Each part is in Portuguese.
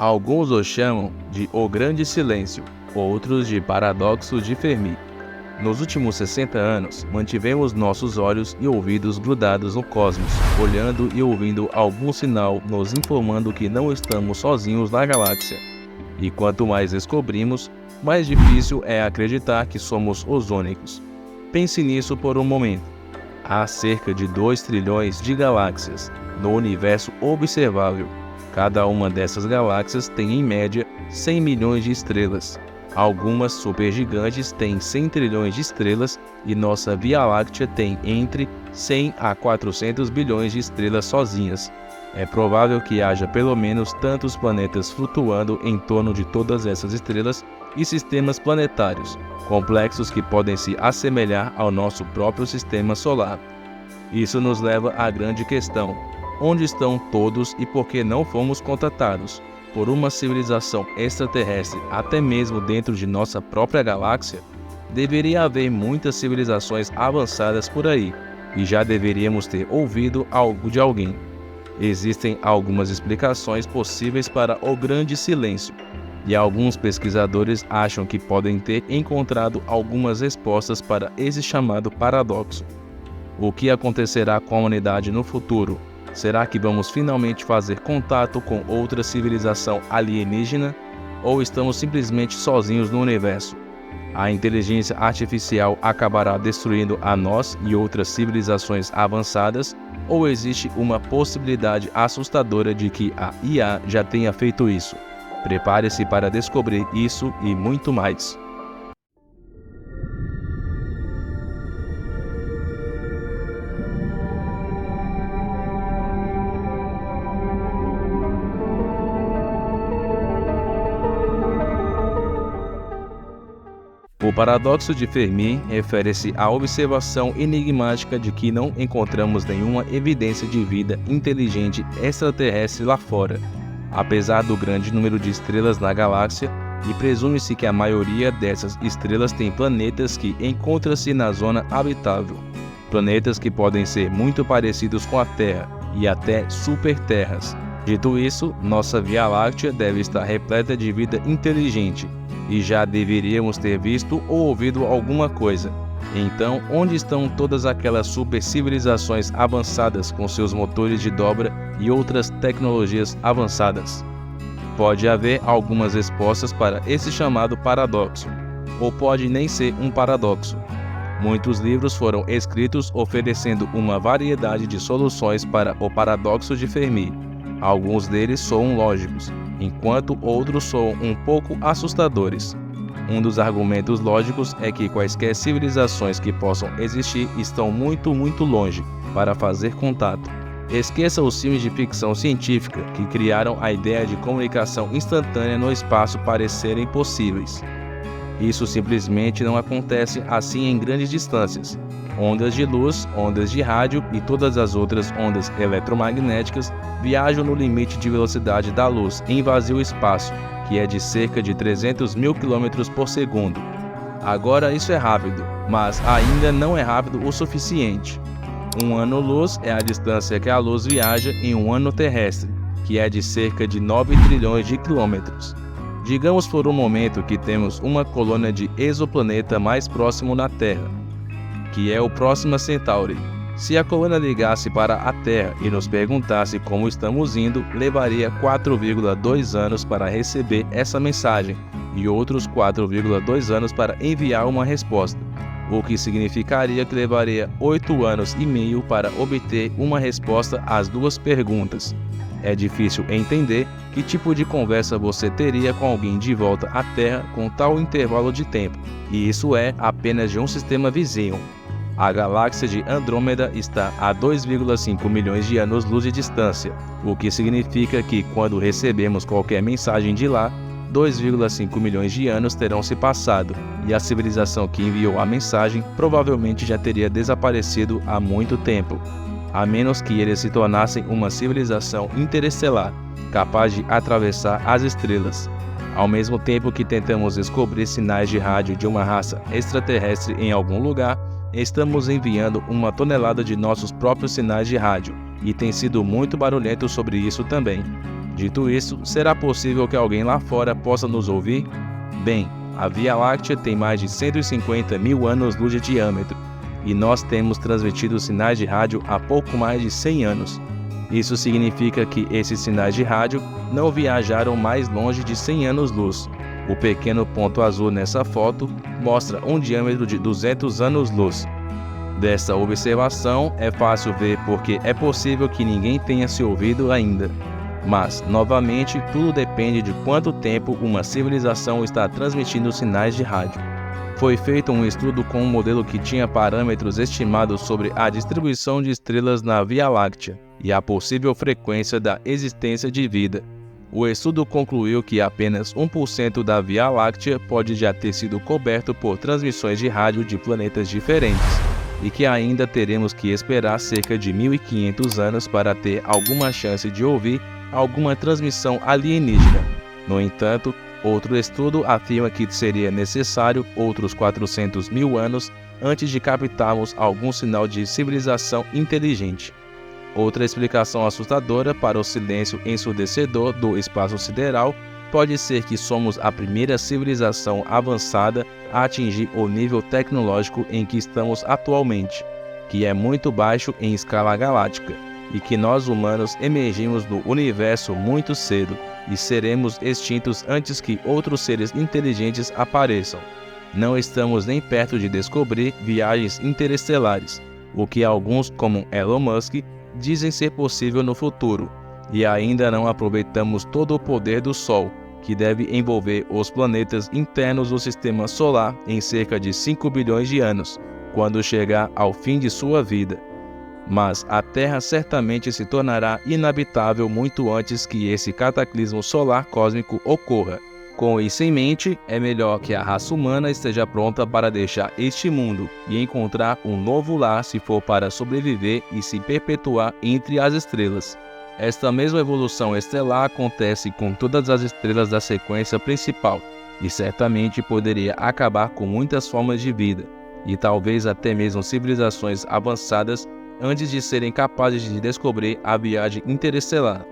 Alguns o chamam de O Grande Silêncio, outros de Paradoxo de Fermi. Nos últimos 60 anos, mantivemos nossos olhos e ouvidos grudados no cosmos, olhando e ouvindo algum sinal nos informando que não estamos sozinhos na galáxia. E quanto mais descobrimos, mais difícil é acreditar que somos os únicos. Pense nisso por um momento. Há cerca de 2 trilhões de galáxias no universo observável. Cada uma dessas galáxias tem, em média, 100 milhões de estrelas. Algumas supergigantes têm 100 trilhões de estrelas e nossa Via Láctea tem entre 100 a 400 bilhões de estrelas sozinhas. É provável que haja pelo menos tantos planetas flutuando em torno de todas essas estrelas e sistemas planetários, complexos que podem se assemelhar ao nosso próprio sistema solar. Isso nos leva à grande questão: onde estão todos e por que não fomos contatados por uma civilização extraterrestre até mesmo dentro de nossa própria galáxia? Deveria haver muitas civilizações avançadas por aí, e já deveríamos ter ouvido algo de alguém. Existem algumas explicações possíveis para o Grande Silêncio, e alguns pesquisadores acham que podem ter encontrado algumas respostas para esse chamado paradoxo. O que acontecerá com a humanidade no futuro? Será que vamos finalmente fazer contato com outra civilização alienígena? Ou estamos simplesmente sozinhos no universo? A inteligência artificial acabará destruindo a nós e outras civilizações avançadas? Ou existe uma possibilidade assustadora de que a IA já tenha feito isso? Prepare-se para descobrir isso e muito mais. O paradoxo de Fermi refere-se à observação enigmática de que não encontramos nenhuma evidência de vida inteligente extraterrestre lá fora, apesar do grande número de estrelas na galáxia, e presume-se que a maioria dessas estrelas tem planetas que encontram-se na zona habitável, planetas que podem ser muito parecidos com a Terra e até superterras. Dito isso, nossa Via Láctea deve estar repleta de vida inteligente, e já deveríamos ter visto ou ouvido alguma coisa. Então, onde estão todas aquelas supercivilizações avançadas com seus motores de dobra e outras tecnologias avançadas? Pode haver algumas respostas para esse chamado paradoxo, ou pode nem ser um paradoxo. Muitos livros foram escritos oferecendo uma variedade de soluções para o paradoxo de Fermi. Alguns deles soam lógicos, enquanto outros soam um pouco assustadores. Um dos argumentos lógicos é que quaisquer civilizações que possam existir estão muito longe para fazer contato. Esqueça os filmes de ficção científica que criaram a ideia de comunicação instantânea no espaço parecerem possíveis. Isso simplesmente não acontece assim em grandes distâncias. Ondas de luz, ondas de rádio e todas as outras ondas eletromagnéticas viajam no limite de velocidade da luz em vazio espaço, que é de cerca de 300 mil km por segundo. Agora isso é rápido, mas ainda não é rápido o suficiente. Um ano-luz é a distância que a luz viaja em um ano terrestre, que é de cerca de 9 trilhões de quilômetros. Digamos por um momento que temos uma colônia de exoplaneta mais próximo da Terra, que é o Próxima Centauri. Se a colônia ligasse para a Terra e nos perguntasse como estamos indo, levaria 4,2 anos para receber essa mensagem e outros 4,2 anos para enviar uma resposta, o que significaria que levaria 8 anos e meio para obter uma resposta às duas perguntas. É difícil entender que tipo de conversa você teria com alguém de volta à Terra com tal intervalo de tempo, e isso é apenas de um sistema vizinho. A galáxia de Andrômeda está a 2,5 milhões de anos-luz de distância, o que significa que quando recebemos qualquer mensagem de lá, 2,5 milhões de anos terão se passado, e a civilização que enviou a mensagem provavelmente já teria desaparecido há muito tempo, a menos que eles se tornassem uma civilização interestelar, capaz de atravessar as estrelas. Ao mesmo tempo que tentamos descobrir sinais de rádio de uma raça extraterrestre em algum lugar, estamos enviando uma tonelada de nossos próprios sinais de rádio, e tem sido muito barulhento sobre isso também. Dito isso, será possível que alguém lá fora possa nos ouvir? Bem, a Via Láctea tem mais de 150 mil anos-luz de diâmetro, e nós temos transmitido sinais de rádio há pouco mais de 100 anos. Isso significa que esses sinais de rádio não viajaram mais longe de 100 anos-luz. O pequeno ponto azul nessa foto mostra um diâmetro de 200 anos-luz. Dessa observação é fácil ver porque é possível que ninguém tenha se ouvido ainda. Mas, novamente, tudo depende de quanto tempo uma civilização está transmitindo sinais de rádio. Foi feito um estudo com um modelo que tinha parâmetros estimados sobre a distribuição de estrelas na Via Láctea e a possível frequência da existência de vida. O estudo concluiu que apenas 1% da Via Láctea pode já ter sido coberto por transmissões de rádio de planetas diferentes, e que ainda teremos que esperar cerca de 1.500 anos para ter alguma chance de ouvir alguma transmissão alienígena. No entanto, outro estudo afirma que seria necessário outros 400 mil anos antes de captarmos algum sinal de civilização inteligente. Outra explicação assustadora para o silêncio ensurdecedor do espaço sideral pode ser que somos a primeira civilização avançada a atingir o nível tecnológico em que estamos atualmente, que é muito baixo em escala galáctica, e que nós humanos emergimos no universo muito cedo e seremos extintos antes que outros seres inteligentes apareçam. Não estamos nem perto de descobrir viagens interestelares, o que alguns, como Elon Musk, dizem ser possível no futuro, e ainda não aproveitamos todo o poder do Sol, que deve envolver os planetas internos do Sistema Solar em cerca de 5 bilhões de anos, quando chegar ao fim de sua vida. Mas a Terra certamente se tornará inabitável muito antes que esse cataclismo solar cósmico ocorra. Com isso em mente, é melhor que a raça humana esteja pronta para deixar este mundo e encontrar um novo lar se for para sobreviver e se perpetuar entre as estrelas. Esta mesma evolução estelar acontece com todas as estrelas da sequência principal e certamente poderia acabar com muitas formas de vida, e talvez até mesmo civilizações avançadas antes de serem capazes de descobrir a viagem interestelar.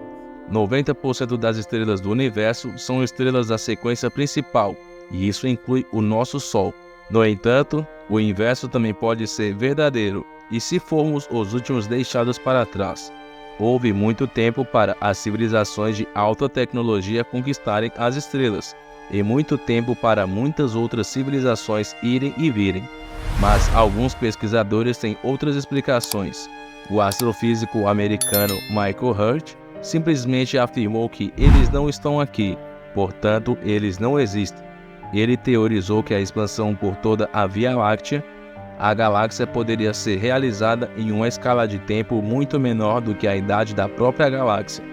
90% das estrelas do universo são estrelas da sequência principal, e isso inclui o nosso Sol. No entanto, o inverso também pode ser verdadeiro, e se formos os últimos deixados para trás. Houve muito tempo para as civilizações de alta tecnologia conquistarem as estrelas, e muito tempo para muitas outras civilizações irem e virem. Mas alguns pesquisadores têm outras explicações. O astrofísico americano Michael Hurt simplesmente afirmou que eles não estão aqui, portanto eles não existem. Ele teorizou que a expansão por toda a Via Láctea, a galáxia, poderia ser realizada em uma escala de tempo muito menor do que a idade da própria galáxia.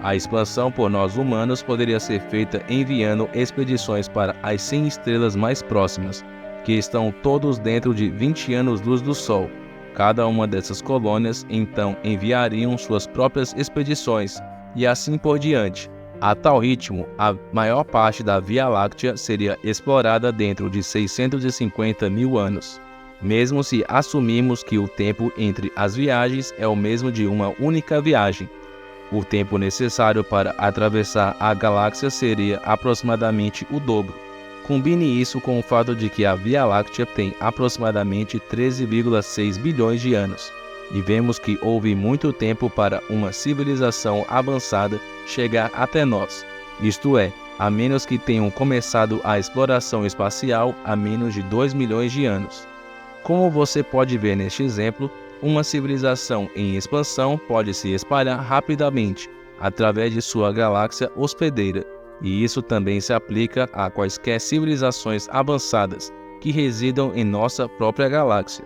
A expansão por nós humanos poderia ser feita enviando expedições para as 100 estrelas mais próximas, que estão todos dentro de 20 anos-luz do Sol. Cada uma dessas colônias então enviariam suas próprias expedições, e assim por diante. A tal ritmo, a maior parte da Via Láctea seria explorada dentro de 650 mil anos, mesmo se assumirmos que o tempo entre as viagens é o mesmo de uma única viagem. O tempo necessário para atravessar a galáxia seria aproximadamente o dobro. Combine isso com o fato de que a Via Láctea tem aproximadamente 13,6 bilhões de anos, e vemos que houve muito tempo para uma civilização avançada chegar até nós, isto é, a menos que tenham começado a exploração espacial há menos de 2 milhões de anos. Como você pode ver neste exemplo, uma civilização em expansão pode se espalhar rapidamente através de sua galáxia hospedeira, e isso também se aplica a quaisquer civilizações avançadas que residam em nossa própria galáxia.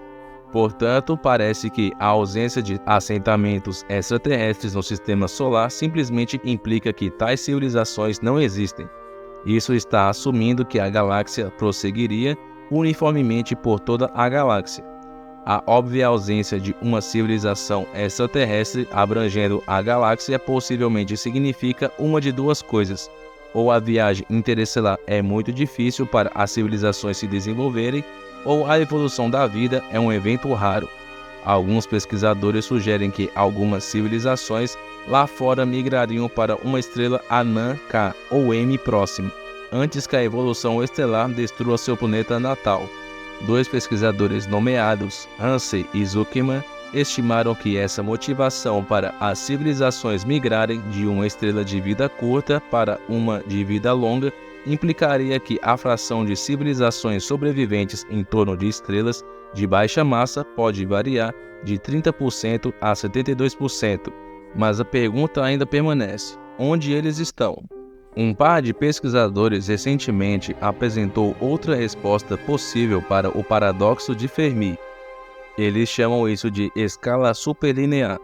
Portanto, parece que a ausência de assentamentos extraterrestres no sistema solar simplesmente implica que tais civilizações não existem. Isso está assumindo que a galáxia prosseguiria uniformemente por toda a galáxia. A óbvia ausência de uma civilização extraterrestre abrangendo a galáxia possivelmente significa uma de duas coisas: ou a viagem interestelar é muito difícil para as civilizações se desenvolverem, ou a evolução da vida é um evento raro. Alguns pesquisadores sugerem que algumas civilizações lá fora migrariam para uma estrela anã K ou M próxima, antes que a evolução estelar destrua seu planeta natal. Dois pesquisadores nomeados, Hansen e Zuckerman, estimaram que essa motivação para as civilizações migrarem de uma estrela de vida curta para uma de vida longa implicaria que a fração de civilizações sobreviventes em torno de estrelas de baixa massa pode variar de 30% a 72%, mas a pergunta ainda permanece: onde eles estão? Um par de pesquisadores recentemente apresentou outra resposta possível para o paradoxo de Fermi. Eles chamam isso de escala superlinear.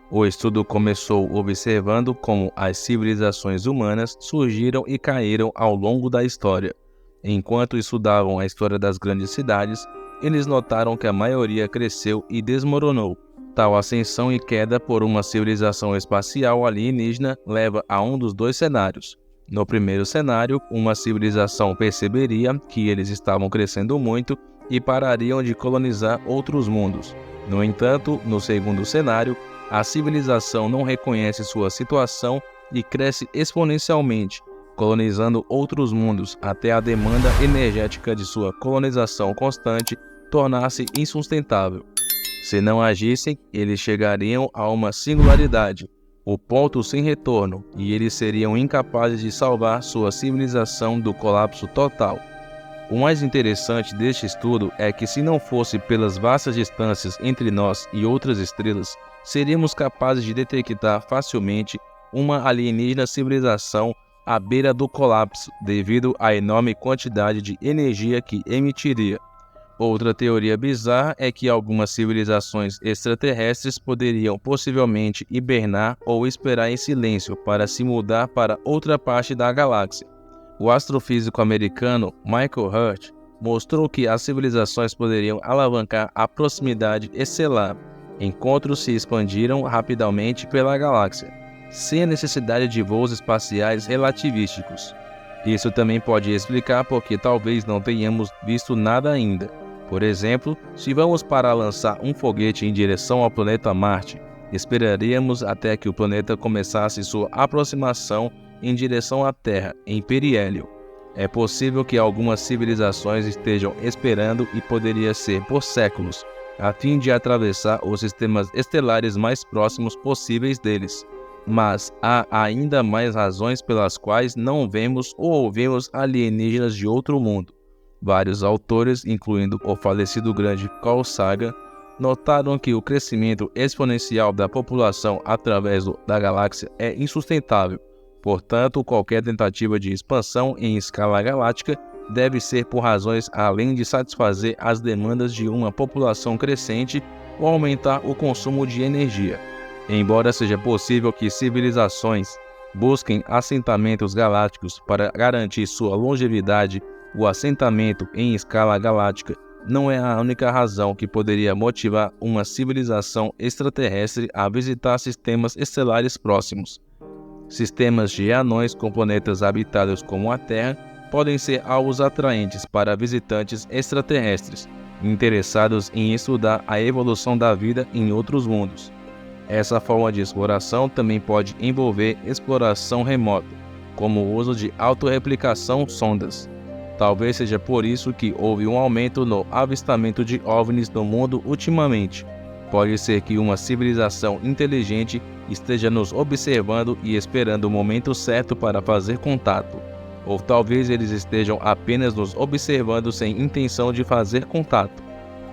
O estudo começou observando como as civilizações humanas surgiram e caíram ao longo da história. Enquanto estudavam a história das grandes cidades, eles notaram que a maioria cresceu e desmoronou. Tal ascensão e queda por uma civilização espacial alienígena leva a um dos dois cenários. No primeiro cenário, uma civilização perceberia que eles estavam crescendo muito e parariam de colonizar outros mundos. No entanto, no segundo cenário, a civilização não reconhece sua situação e cresce exponencialmente, colonizando outros mundos até a demanda energética de sua colonização constante tornar-se insustentável. Se não agissem, eles chegariam a uma singularidade, o ponto sem retorno, e eles seriam incapazes de salvar sua civilização do colapso total. O mais interessante deste estudo é que, se não fosse pelas vastas distâncias entre nós e outras estrelas, seríamos capazes de detectar facilmente uma alienígena civilização à beira do colapso devido à enorme quantidade de energia que emitiria. Outra teoria bizarra é que algumas civilizações extraterrestres poderiam possivelmente hibernar ou esperar em silêncio para se mudar para outra parte da galáxia. O astrofísico americano Michael Hurt mostrou que as civilizações poderiam alavancar a proximidade estelar, enquanto se expandiram rapidamente pela galáxia, sem a necessidade de voos espaciais relativísticos. Isso também pode explicar por que talvez não tenhamos visto nada ainda. Por exemplo, se vamos para lançar um foguete em direção ao planeta Marte, esperaríamos até que o planeta começasse sua aproximação em direção à Terra, em periélio. É possível que algumas civilizações estejam esperando, e poderia ser por séculos, a fim de atravessar os sistemas estelares mais próximos possíveis deles. Mas há ainda mais razões pelas quais não vemos ou ouvimos alienígenas de outro mundo. Vários autores, incluindo o falecido grande Carl Sagan, notaram que o crescimento exponencial da população através da galáxia é insustentável. Portanto, qualquer tentativa de expansão em escala galáctica deve ser por razões além de satisfazer as demandas de uma população crescente ou aumentar o consumo de energia. Embora seja possível que civilizações busquem assentamentos galácticos para garantir sua longevidade, o assentamento em escala galáctica não é a única razão que poderia motivar uma civilização extraterrestre a visitar sistemas estelares próximos. Sistemas de anões com planetas habitados como a Terra podem ser alvos atraentes para visitantes extraterrestres, interessados em estudar a evolução da vida em outros mundos. Essa forma de exploração também pode envolver exploração remota, como o uso de autorreplicação sondas. Talvez seja por isso que houve um aumento no avistamento de OVNIs no mundo ultimamente. Pode ser que uma civilização inteligente esteja nos observando e esperando o momento certo para fazer contato. Ou talvez eles estejam apenas nos observando sem intenção de fazer contato.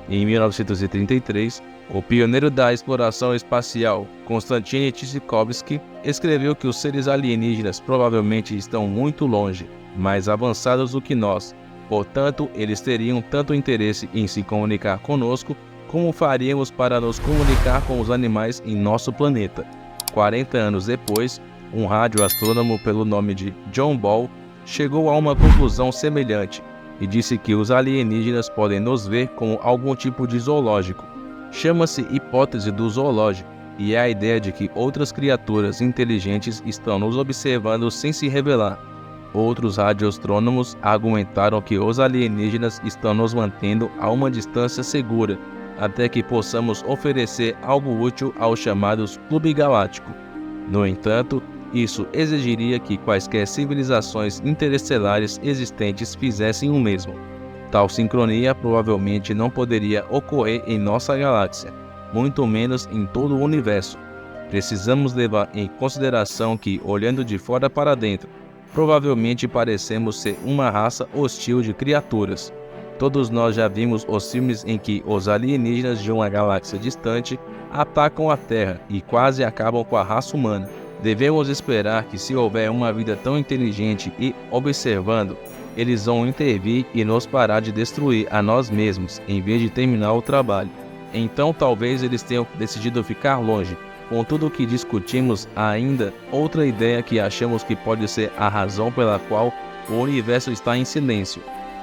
Em 1933, o pioneiro da exploração espacial, Konstantin Tsiolkovsky, escreveu que os seres alienígenas provavelmente estão muito longe, mais avançados do que nós. Portanto, eles teriam tanto interesse em se comunicar conosco como faríamos para nos comunicar com os animais em nosso planeta. 40 anos depois, um radioastrônomo pelo nome de John Ball chegou a uma conclusão semelhante e disse que os alienígenas podem nos ver como algum tipo de zoológico. Chama-se hipótese do zoológico e é a ideia de que outras criaturas inteligentes estão nos observando sem se revelar. Outros radioastrônomos argumentaram que os alienígenas estão nos mantendo a uma distância segura, até que possamos oferecer algo útil aos chamados Clube Galáctico. No entanto, isso exigiria que quaisquer civilizações interestelares existentes fizessem o mesmo. Tal sincronia provavelmente não poderia ocorrer em nossa galáxia, muito menos em todo o universo. Precisamos levar em consideração que, olhando de fora para dentro, provavelmente parecemos ser uma raça hostil de criaturas. Todos nós já vimos os filmes em que os alienígenas de uma galáxia distante atacam a Terra e quase acabam com a raça humana. Devemos esperar que, se houver uma vida tão inteligente e observando, eles vão intervir e nos parar de destruir a nós mesmos, em vez de terminar o trabalho. Então talvez eles tenham decidido ficar longe. Com tudo o que discutimos, há ainda outra ideia que achamos que pode ser a razão pela qual o universo está em silêncio.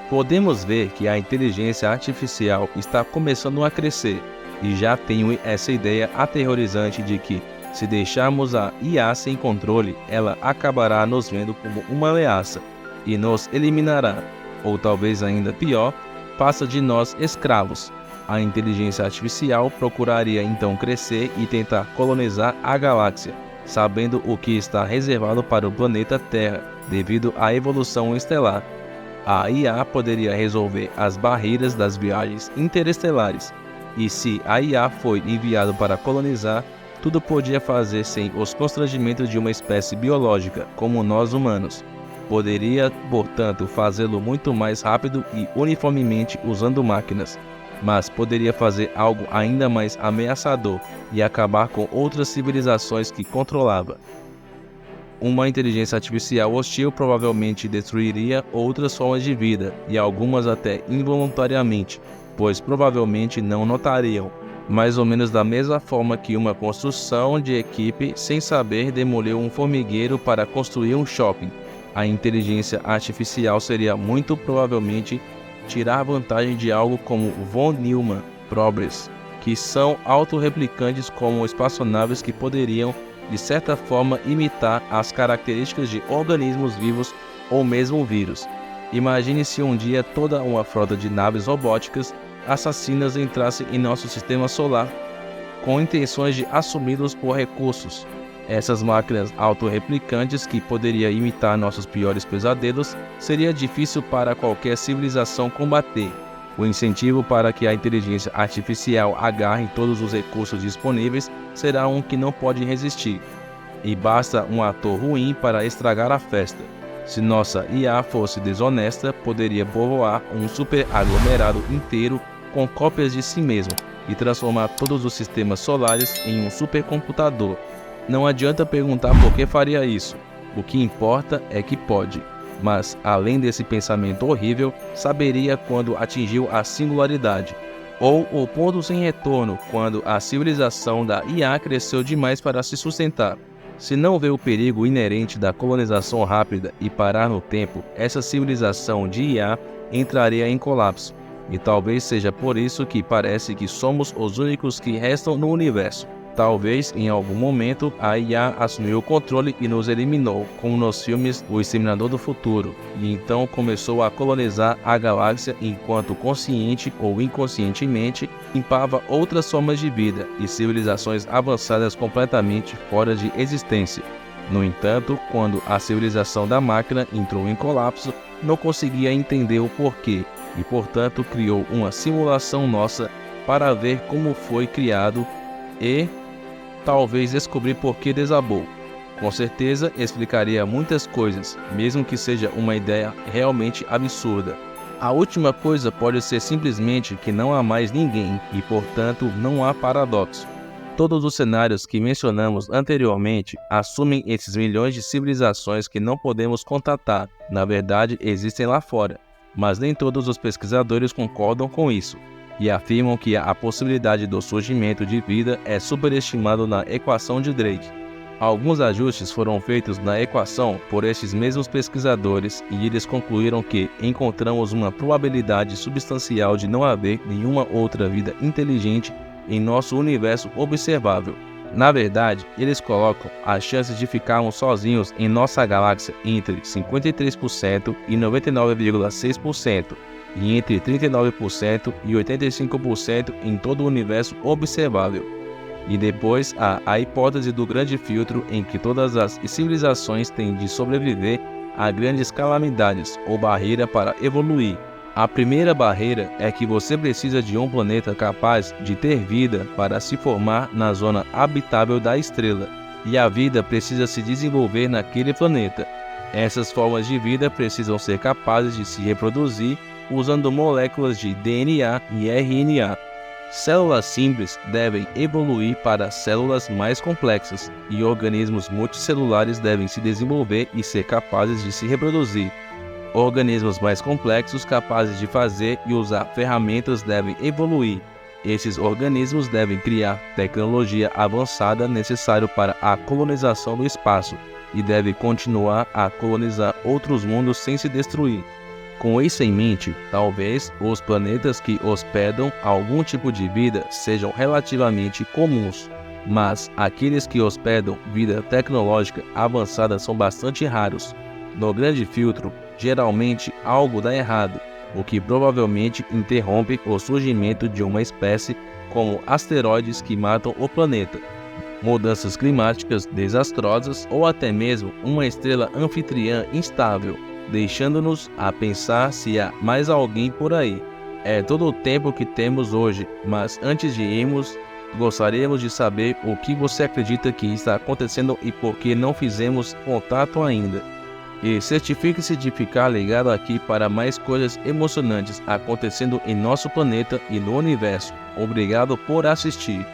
Podemos ver que a inteligência artificial está começando a crescer, e já tenho essa ideia aterrorizante de que, se deixarmos a IA sem controle, ela acabará nos vendo como uma ameaça e nos eliminará, ou talvez ainda pior, faça de nós escravos. A inteligência artificial procuraria então crescer e tentar colonizar a galáxia, sabendo o que está reservado para o planeta Terra devido à evolução estelar. A IA poderia resolver as barreiras das viagens interestelares, e se a IA foi enviada para colonizar, tudo podia fazer sem os constrangimentos de uma espécie biológica, como nós humanos. Poderia, portanto, fazê-lo muito mais rápido e uniformemente usando máquinas, mas poderia fazer algo ainda mais ameaçador e acabar com outras civilizações que controlava. Uma inteligência artificial hostil provavelmente destruiria outras formas de vida, e algumas até involuntariamente, pois provavelmente não notariam. Mais ou menos da mesma forma que uma construção de equipe sem saber demoliu um formigueiro para construir um shopping. A inteligência artificial seria muito provavelmente tirar vantagem de algo como von Neumann probes, que são autorreplicantes como espaçonaves que poderiam, de certa forma, imitar as características de organismos vivos ou mesmo vírus. Imagine se um dia toda uma frota de naves robóticas assassinas entrasse em nosso sistema solar, com intenções de assumi-los por recursos. Essas máquinas autorreplicantes, que poderia imitar nossos piores pesadelos, seria difícil para qualquer civilização combater. O incentivo para que a inteligência artificial agarre todos os recursos disponíveis será um que não pode resistir. E basta um ator ruim para estragar a festa. Se nossa IA fosse desonesta, poderia povoar um superaglomerado inteiro com cópias de si mesmo e transformar todos os sistemas solares em um supercomputador. Não adianta perguntar por que faria isso. O que importa é que pode. Mas, além desse pensamento horrível, saberia quando atingiu a singularidade, ou o ponto sem retorno, quando a civilização da IA cresceu demais para se sustentar. Se não vê o perigo inerente da colonização rápida e parar no tempo, essa civilização de IA entraria em colapso. E talvez seja por isso que parece que somos os únicos que restam no universo. Talvez, em algum momento, a IA assumiu o controle e nos eliminou, como nos filmes O Exterminador do Futuro, e então começou a colonizar a galáxia enquanto, consciente ou inconscientemente, limpava outras formas de vida e civilizações avançadas completamente fora de existência. No entanto, quando a civilização da máquina entrou em colapso, não conseguia entender o porquê e, portanto, criou uma simulação nossa para ver como foi criado e talvez descobrir por que desabou. Com certeza explicaria muitas coisas, mesmo que seja uma ideia realmente absurda. A última coisa pode ser simplesmente que não há mais ninguém e, portanto, não há paradoxo. Todos os cenários que mencionamos anteriormente assumem esses milhões de civilizações que não podemos contatar. Na verdade, existem lá fora, mas nem todos os pesquisadores concordam com isso e afirmam que a possibilidade do surgimento de vida é superestimada na equação de Drake. Alguns ajustes foram feitos na equação por estes mesmos pesquisadores e eles concluíram que encontramos uma probabilidade substancial de não haver nenhuma outra vida inteligente em nosso universo observável. Na verdade, eles colocam as chances de ficarmos sozinhos em nossa galáxia entre 53% e 99,6%. e entre 39% e 85% em todo o universo observável. E depois há a hipótese do grande filtro, em que todas as civilizações têm de sobreviver a grandes calamidades ou barreira para evoluir. A primeira barreira é que você precisa de um planeta capaz de ter vida para se formar na zona habitável da estrela, e a vida precisa se desenvolver naquele planeta. Essas formas de vida precisam ser capazes de se reproduzir usando moléculas de DNA e RNA. Células simples devem evoluir para células mais complexas, e organismos multicelulares devem se desenvolver e ser capazes de se reproduzir. Organismos mais complexos capazes de fazer e usar ferramentas devem evoluir. Esses organismos devem criar tecnologia avançada necessária para a colonização do espaço e devem continuar a colonizar outros mundos sem se destruir. Com isso em mente, talvez os planetas que hospedam algum tipo de vida sejam relativamente comuns, mas aqueles que hospedam vida tecnológica avançada são bastante raros. No grande filtro, geralmente algo dá errado, o que provavelmente interrompe o surgimento de uma espécie, como asteroides que matam o planeta, mudanças climáticas desastrosas ou até mesmo uma estrela anfitriã instável, deixando-nos a pensar se há mais alguém por aí. É todo o tempo que temos hoje, mas antes de irmos, gostaríamos de saber o que você acredita que está acontecendo e por que não fizemos contato ainda. E certifique-se de ficar ligado aqui para mais coisas emocionantes acontecendo em nosso planeta e no universo. Obrigado por assistir.